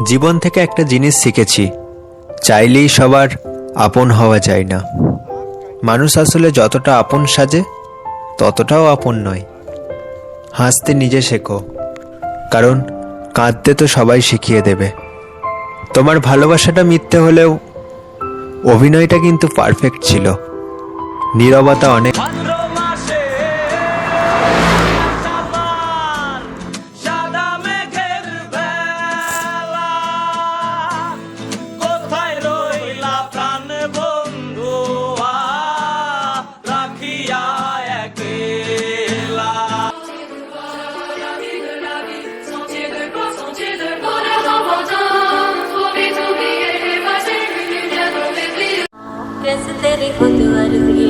জীবন থেকে একটা জিনিস শিখেছি, চাইলেই সবার আপন হওয়া যায় না। মানুষ আসলে যতটা আপন সাজে ততটাও আপন নয়। হাসতে নিজে শেখো, কারণ কাঁদতে তো সবাই শিখিয়ে দেবে। তোমার ভালোবাসাটা মিথ্যে হলেও অভিনয়টা কিন্তু পারফেক্ট ছিল। নীরবতা অনেক। कैसे तेरी खुद वर्जी